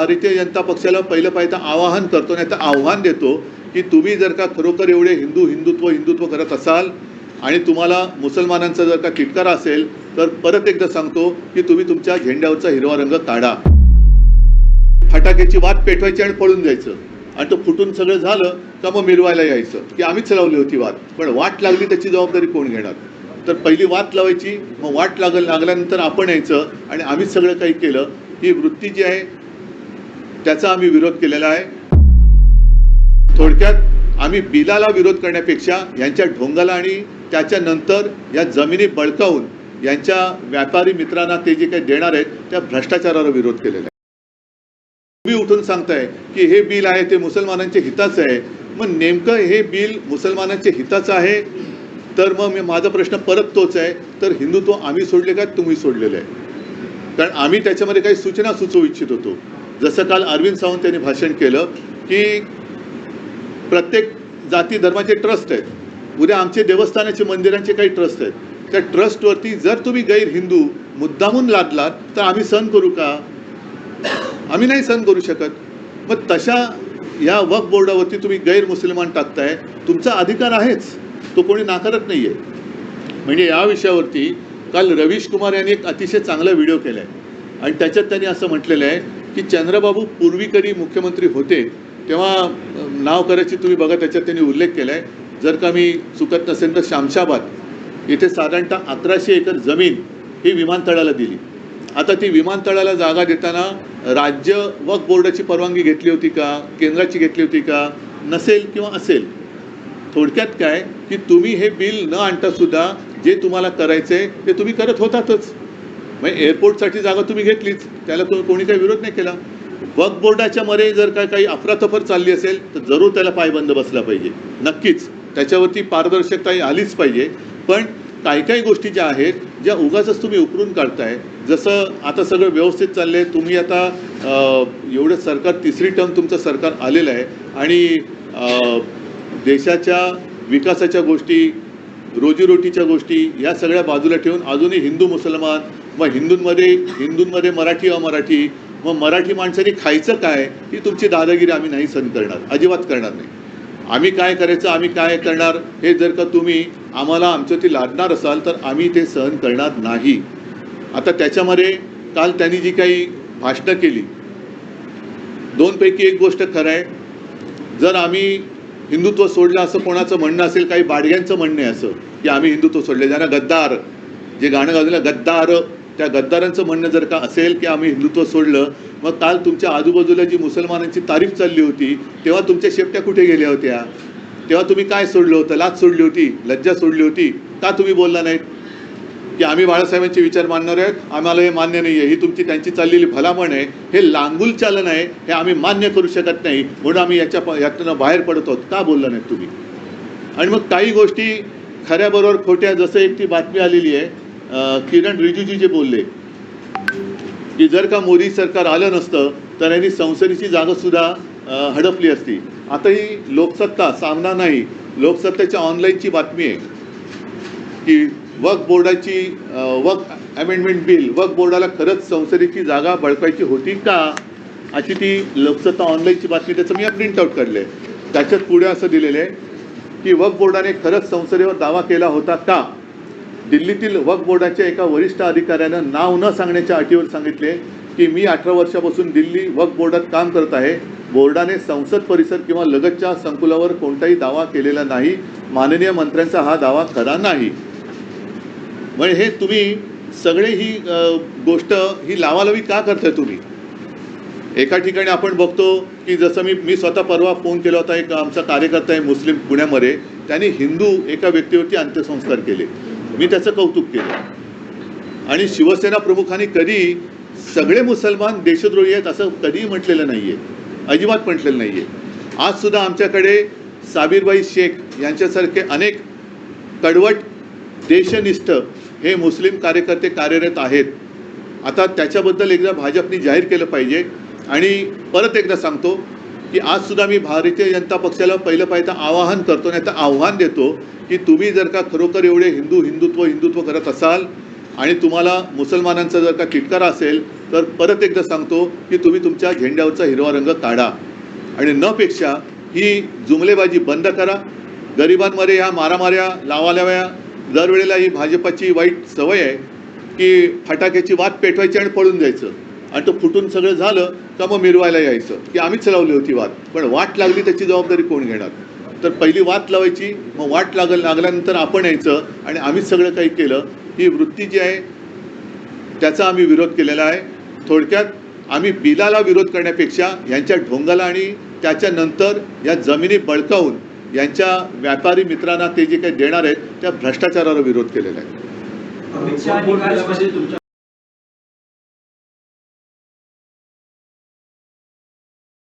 भारतीय जनता पक्षाला पहिलं पाहिजे आवाहन करतो, नाही तर आव्हान देतो की तुम्ही जर का खरोखर एवढे हिंदुत्व करत असाल आणि तुम्हाला मुसलमानांचा जर का तिटकारा असेल तर परत एकदा सांगतो की तुम्ही तुमच्या झेंड्यावरचा हिरवा रंग काढा. फटाक्याची वाट पेटवायची आणि पळून जायचं आणि तो फुटून सगळं झालं का मग मिरवायला यायचं की आम्हीच लावली होती वाट. पण वाट लागली त्याची जबाबदारी कोण घेणार? तर पहिली वाट लावायची, मग वाट लागल्यानंतर आपण यायचं आणि आम्हीच सगळं काही केलं. ही वृत्ती जी आहे त्याचा आम्ही विरोध केलेला आहे. थोडक्यात आम्ही बिलाला विरोध करण्यापेक्षा यांच्या ढोंगाला आणि त्याच्यानंतर या जमिनी बळकावून यांच्या व्यापारी मित्रांना ते जे काही देणार आहेत त्या भ्रष्टाचाराला विरोध केलेला आहे. तुम्ही उठून सांगताय की हे बिल आहे ते मुसलमानांच्या हिताचं आहे. मग नेमकं हे बिल मुसलमानांच्या हिताचं आहे तर मग माझा प्रश्न परत तोच आहे, तर हिंदुत्व आम्ही सोडले का तुम्ही सोडलेलं आहे? कारण आम्ही त्याच्यामध्ये काही सूचना सुचवू इच्छित होतो. जसं काल अरविंद सावंत यांनी भाषण केलं की प्रत्येक जाती धर्माचे ट्रस्ट आहेत, उद्या आमचे देवस्थानाचे मंदिरांचे काही ट्रस्ट आहेत, त्या ट्रस्टवरती जर तुम्ही गैर हिंदू मुद्दामून लादलात तर आम्ही सहन करू का? आम्ही नाही सहन करू शकत. मग तशा या वक्फ बोर्डावरती तुम्ही गैर मुसलमान टाकताय, तुमचा अधिकार आहेच, तो कोणी नाकारत नाही आहे. म्हणजे या विषयावरती काल रवीश कुमार यांनी एक अतिशय चांगला व्हिडिओ केला आहे आणि त्याच्यात त्यांनी असं म्हटलेलं आहे की चंद्रबाबू पूर्वी कधी मुख्यमंत्री होते तेव्हा नाव करायची तुम्ही बघा, त्याच्यात त्यांनी उल्लेख केला आहे. जर का मी चुकत नसेल तर शामशाबाद येथे साधारणतः 1100 एकर जमीन ही विमानतळाला दिली. आता ती विमानतळाला जागा देताना राज्य वक्फ बोर्डाची परवानगी घेतली होती का, केंद्राची घेतली होती का? नसेल किंवा असेल. थोडक्यात काय की तुम्ही हे बिल न आणता सुद्धा जे तुम्हाला करायचंय ते तुम्ही करत होतातच. म्हणजे एअरपोर्टसाठी जागा तुम्ही घेतलीच, त्याला कोणी काही विरोध नाही केला. वक्फ बोर्डाच्या मध्ये जर काही अफरातफर चालली असेल तर जरूर त्याला पायबंद बसला पाहिजे, नक्कीच त्याच्यावरती पारदर्शकता आलीच पाहिजे. पण काही गोष्टी ज्या आहेत ज्या उगाचच तुम्ही उकरून काढताय, जसं आता सगळं व्यवस्थित चाललंय. तुम्ही आता एवढं सरकार तिसरी टर्म तुमचं सरकार आलेलं आहे आणि देशाच्या विकासाच्या गोष्टी, रोजीरोटीच्या गोष्टी या सगळ्या बाजूला ठेवून अजूनही हिंदू मुसलमान, मग हिंदूंमध्ये मराठी अमराठी, मग मराठी माणसांनी खायचं काय, ही तुमची दादागिरी आम्ही नाही सहन करणार, अजिबात करणार नाही. आम्ही काय करायचं, आम्ही काय करणार हे जर का तुम्ही आम्हाला आमच्यावरती लादणार असाल तर आम्ही ते सहन करणार नाही. आता त्याच्यामध्ये काल त्यांनी जी काही भाषणं केली, दोनपैकी एक गोष्ट खरं आहे, जर आम्ही हिंदुत्व सोडलं असं कोणाचं म्हणणं असेल, काही बाडग्यांचं म्हणणं आहे असं की आम्ही हिंदुत्व सोडले, ज्यांना गद्दार जे गाणं गाजलं गद्दार, त्या गद्दारांचं म्हणणं जर का असेल की आम्ही हिंदुत्व सोडलं, मग काल तुमच्या आजूबाजूला जी मुसलमानांची तारीफ चालली होती तेव्हा तुमच्या शेपट्या कुठे गेल्या होत्या? तेव्हा तुम्ही काय सोडलं होतं? लाच सोडली होती, लज्जा सोडली होती का? तुम्ही बोलला नाहीत की आम्ही बाळासाहेबांचे विचार मानणार आहेत, आम्हाला हे मान्य नाही आहे, ही तुमची त्यांची चाललेली भलामण आहे, हे लांगुल चालन आहे, हे आम्ही मान्य करू शकत नाही म्हणून आम्ही यातनं बाहेर पडत आहोत, का बोलला नाहीत तुम्ही? आणि मग काही गोष्टी खऱ्याबरोबर खोट्या, जसं एक ती बातमी आलेली आहे, किरण रिजिजू जे बोलले की जर का मोदी सरकार आलं नसतं तर यांनी संसदेची जागासुद्धा हडपली असती. आता ही लोकसत्ता सामना नाही, लोकसत्तेच्या ऑनलाईनची बातमी आहे की वक्फ बोर्डाची वक्फ अमेंडमेंट बिल, वक्फ बोर्डाला खरंच संसदेची जागा बळकायची होती का, अशी ती लोकसत्ता ऑनलाईनची बातमी. त्याचं मी प्रिंटआउट काढलं आहे. त्याच्यात पुढे असं दिलेलं आहे की वक्फ बोर्डाने खरंच संसदेवर दावा केला होता का? दिल्लीतील वक्फ बोर्डाच्या एका वरिष्ठ अधिकाऱ्यानं नाव न सांगण्याच्या अटीवर सांगितले की मी 18 वर्षापासून दिल्ली वक्फ बोर्डात काम करत आहे. बोर्डाने संसद परिसर किंवा लगतच्या संकुलावर कोणताही दावा केलेला नाही. माननीय मंत्र्यांचा हा दावा खरा नाही. म्हणजे हे तुम्ही सगळे ही गोष्ट ही लावालावी का करताय तुम्ही? एका ठिकाणी आपण बघतो की जसं मी स्वतः परवा फोन केला होता, एक आमचा कार्यकर्ता आहे मुस्लिम पुण्यामध्ये, त्यांनी हिंदू एका व्यक्तीवरती अंत्यसंस्कार केले. मी त्याचं कौतुक केलं आणि शिवसेना प्रमुखांनी कधी सगळे मुसलमान देशद्रोही आहेत असं कधीही म्हटलेलं नाही आहे, अजिबात म्हटलेलं नाही आहे. आज सुद्धा आमच्याकडे साबीरबाई शेख यांच्यासारखे अनेक कडवट देशनिष्ठ हे मुस्लिम कार्यकर्ते कार्यरत आहेत. आता त्याच्याबद्दल एकदा भाजपने जाहीर केलं पाहिजे. आणि परत एकदा सांगतो की आज सुद्धा मी भारतीय जनता पक्षाला पहिलं पाहिजे आवाहन करतो, नाही तर आव्हान देतो की तुम्ही जर का खरोखर एवढे हिंदुत्व करत असाल आणि तुम्हाला मुसलमानांचा जर का तिटकारा असेल तर परत एकदा सांगतो की तुम्ही तुमच्या झेंड्यावरचा हिरवा रंग काढा आणि न पेक्षा ही जुमलेबाजी बंद करा. गरिबांमध्ये ह्या मारामाऱ्या लावालाव्या दरवेळेला ही भाजपाची वाईट सवय आहे की फटाक्याची वात पेटवायची आणि पळून जायचं आणि तो फुटून सगळं झालं का मग मिरवायला यायचं की आम्हीच लावली होती वात. पण वाट लागली त्याची जबाबदारी कोण घेणार? तर पहिली वात लावायची, मग वाट लागल्यानंतर आपण यायचं आणि आम्हीच सगळं काही केलं. ही वृत्ती जी आहे त्याचा आम्ही विरोध केलेला आहे. थोडक्यात आम्ही बिलाला विरोध करण्यापेक्षा यांच्या ढोंगाला आणि त्याच्यानंतर या जमिनी बळकावून यांच्या व्यापारी मित्रांना ते जे काही देणार आहेत त्या भ्रष्टाचाराला विरोध केलेला आहे.